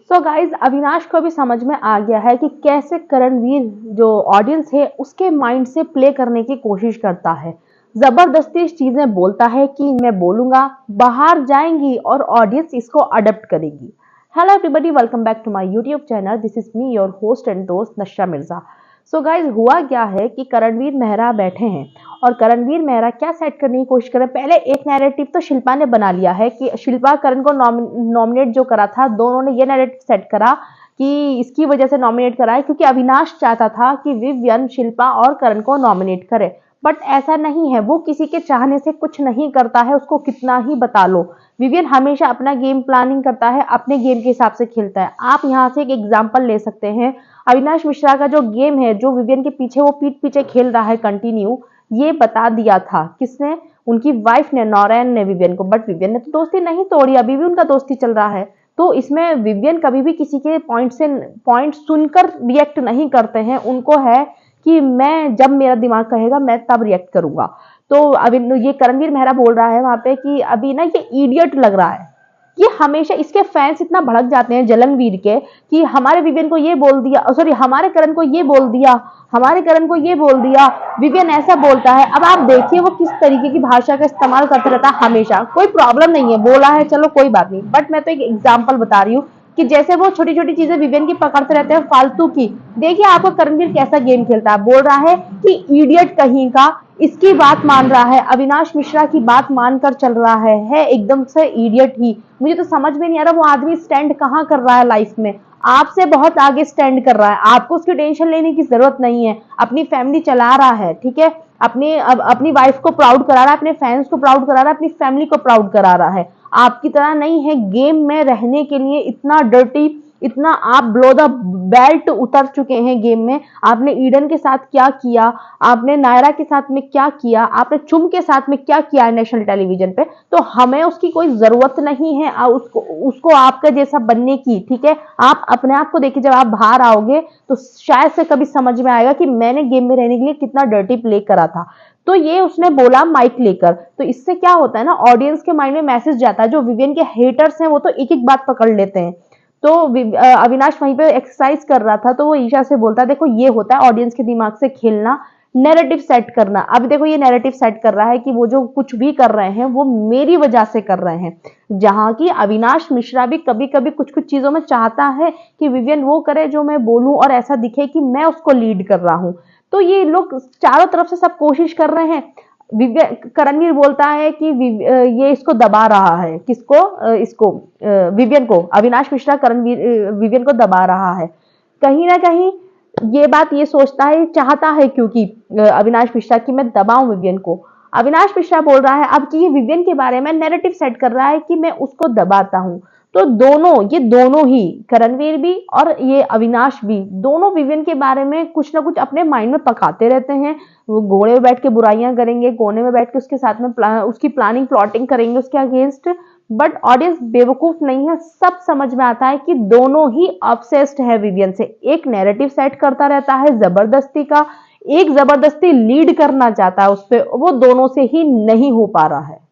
So guys Avinash को भी समझ में आ गया है कि कैसे करणवीर जो ऑडियंस है उसके माइंड से प्ले करने की कोशिश करता है। जबरदस्ती चीजें बोलता है कि मैं बोलूंगा, बाहर जाएंगी और ऑडियंस इसको अडॉप्ट करेगी। Hello everybody, welcome back to my YouTube channel. This is me your host and दोस्त नशा मिर्जा। सो गाइज हुआ क्या है कि करणवीर मेहरा बैठे हैं और करणवीर मेहरा क्या सेट करने की कोशिश कर रहे हैं। पहले एक नैरेटिव तो शिल्पा ने बना लिया है कि शिल्पा करण को नॉमिनेट जो करा था, दोनों ने ये नैरेटिव सेट करा कि इसकी वजह से नॉमिनेट करा है क्योंकि अविनाश चाहता था कि विवियन शिल्पा और करण को नॉमिनेट करे। बट ऐसा नहीं है, वो किसी के चाहने से कुछ नहीं करता है, उसको कितना ही बता लो। विवियन हमेशा अपना गेम प्लानिंग करता है, अपने गेम के हिसाब से खेलता है। आप यहाँ से एक एग्जांपल ले सकते हैं, अविनाश मिश्रा का जो गेम है, जो विवियन के पीछे वो पीठ पीछे खेल रहा है कंटिन्यू, ये बता दिया था किसने? उनकी वाइफ ने, नौरैन ने विवियन को। बट विवियन ने तो दोस्ती नहीं तोड़ी, अभी भी उनका दोस्ती चल रहा है। तो इसमें विवियन कभी भी किसी के पॉइंट सुनकर रिएक्ट नहीं करते हैं। उनको है कि मैं जब मेरा दिमाग कहेगा मैं तब रिएक्ट करूंगा। तो अभी ये करणवीर मेहरा बोल रहा है वहां पे कि अभी ना ये इडियट लग रहा है। ये हमेशा इसके फैंस इतना भड़क जाते हैं जलनवीर के कि हमारे विवियन को ये बोल दिया, सॉरी हमारे करण को ये बोल दिया, हमारे करण को ये बोल दिया, विवियन ऐसा बोलता है। अब आप देखिए वो किस तरीके की भाषा का इस्तेमाल करते रहता है हमेशा। कोई प्रॉब्लम नहीं है, बोला है चलो कोई बात नहीं, बट मैं तो एक एग्जाम्पल बता रही हूँ कि जैसे वो छोटी छोटी चीजें विवियन की पकड़ते रहते हैं फालतू की। देखिए आपको करणवीर कैसा गेम खेलता है, बोल रहा है कि इडियट कहीं का, इसकी बात मान रहा है, अविनाश मिश्रा की बात मानकर चल रहा है एकदम से इडियट ही। मुझे तो समझ में नहीं आ रहा वो आदमी स्टैंड कहाँ कर रहा है लाइफ में। आपसे बहुत आगे स्टैंड कर रहा है, आपको उसकी टेंशन लेने की जरूरत नहीं है। अपनी फैमिली चला रहा है, ठीक है, अपनी वाइफ को प्राउड करा रहा है, अपने फैंस को प्राउड करा रहा है, अपनी फैमिली को प्राउड करा रहा है। आपकी तरह नहीं है गेम में रहने के लिए इतना डर्टी, इतना आप ब्लो द बेल्ट उतर चुके हैं गेम में। आपने ईडन के साथ क्या किया, आपने नायरा के साथ में क्या किया, आपने चुम के साथ में क्या किया है नेशनल टेलीविजन पे। तो हमें उसकी कोई जरूरत नहीं है उसको आपका जैसा बनने की, ठीक है। आप अपने आप को देखिए, जब आप बाहर आओगे तो शायद से कभी समझ में आएगा कि मैंने गेम में रहने के लिए कितना डर्टी प्ले करा था। तो ये उसने बोला माइक लेकर। तो इससे क्या होता है ना, ऑडियंस के माइंड में मैसेज जाता है। जो विवियन के हेटर्स हैं वो तो एक एक बात पकड़ लेते हैं। तो अविनाश वहीं पे एक्सरसाइज कर रहा था, तो वो ईशा से बोलता है देखो ये होता है ऑडियंस के दिमाग से खेलना, नैरेटिव सेट करना। अब देखो ये नैरेटिव सेट कर रहा है कि वो जो कुछ भी कर रहे हैं वो मेरी वजह से कर रहे हैं। जहां की अविनाश मिश्रा भी कभी कभी कुछ कुछ चीजों में चाहता है कि विवियन वो करे जो मैं बोलूं और ऐसा दिखे कि मैं उसको लीड कर रहा हूं। तो ये लोग चारों तरफ से सब कोशिश कर रहे हैं। करणवीर बोलता है कि ये इसको दबा रहा है, किसको? इसको विवियन को। अविनाश मिश्रा विवियन को दबा रहा है। कहीं ना कहीं ये बात ये सोचता है, चाहता है क्योंकि अविनाश मिश्रा की मैं दबाऊं विवियन को। अविनाश मिश्रा बोल रहा है अब कि ये विवियन के बारे में नैरेटिव सेट कर रहा है कि मैं उसको दबाता हूं। तो ये दोनों ही, करणवीर भी और ये अविनाश भी, दोनों विवियन के बारे में कुछ ना कुछ अपने माइंड में पकाते रहते हैं। वो घोड़े में बैठ के बुराइयां करेंगे, कोने में बैठ के उसके साथ में उसकी प्लानिंग प्लॉटिंग करेंगे उसके अगेंस्ट। बट ऑडियंस बेवकूफ नहीं है, सब समझ में आता है कि दोनों ही ऑब्सेस्ड है विवियन से। एक नैरेटिव सेट करता रहता है जबरदस्ती का, एक जबरदस्ती लीड करना चाहता है उस पर, वो दोनों से ही नहीं हो पा रहा है।